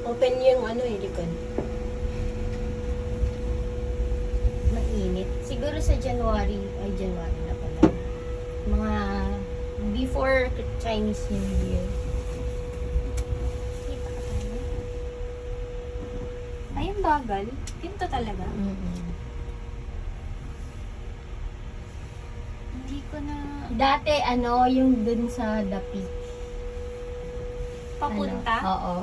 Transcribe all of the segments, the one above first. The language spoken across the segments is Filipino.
Open yung ano eh, likod. Mainit. Siguro sa January na pala. Mga before Chinese New Year. Kita ka tayo. Ay, ang bagal. Pinto talaga. Hindi ko na Dati, yung dun sa The Peak. papunta. Oo.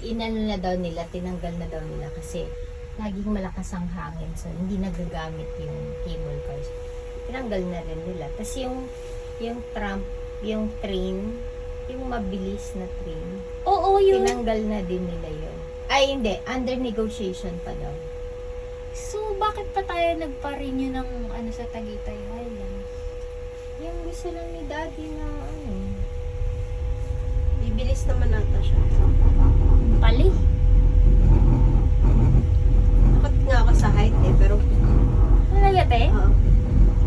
Inano na daw nila, tinanggal na daw nila kasi laging malakas ang hangin. So, hindi nagagamit yung cable cars. Tinanggal na rin nila. Tapos yung tram, yung train, yung mabilis na train, Oo, yun. tinanggal na din nila yun. Ay, hindi. Under negotiation pa daw. So, bakit pa tayo nagpa-renew ng sa Tagaytay Highlands? Yung gusto lang ni Daddy na Bibilis naman ata siya. Pali. Takot nga ako sa height eh, pero Malaya, te. oo.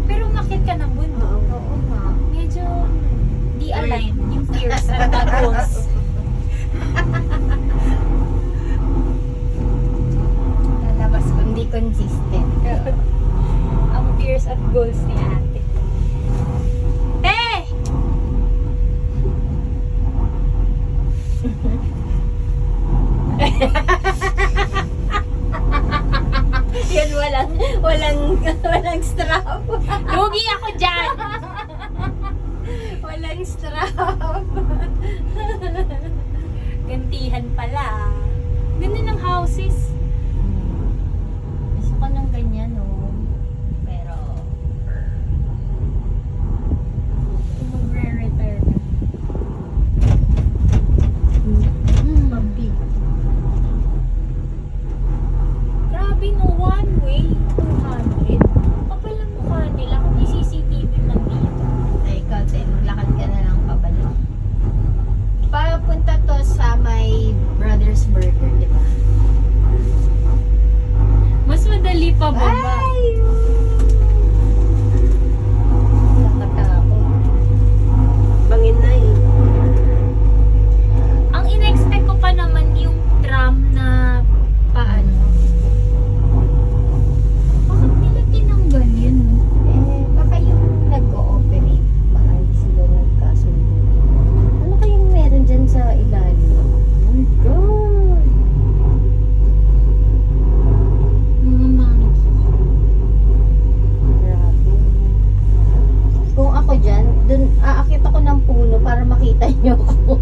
Pero umakyat ka ng bundok. Oo. oo nga. Medyo di-align yung fears at the goals. Lalabas ko. Hindi consistent. Ang fears at goals ni ate. Te! Yan, walang strap. Lugi ako dyan! Walang strap. Gantihan pala. Ganda ng houses. Gusto ko ng ganyan, no? Pero, Magre-retire na. mabig. Grabe no, one way, 200. Kapal ang mukha nila kung may CCTV man dito. Ay, ikaw, te, maglakad ka na lang pabalik. Papunta to sa may Brothers Burger, di ba? Mas madali pa baba. Nakatakot. Bangin na eh. Ang in-expect ko pa naman yung tram na paano. Bakit nila tinanggal yun? Baka yung nag-ooperate, baka hindi sila nagkasundo. Ano kayong meron dyan sa ilalim? Oh my God! Mga monkey. Grabe. Kung ako dyan, dun aakit ako ng puno para makita niyo ako.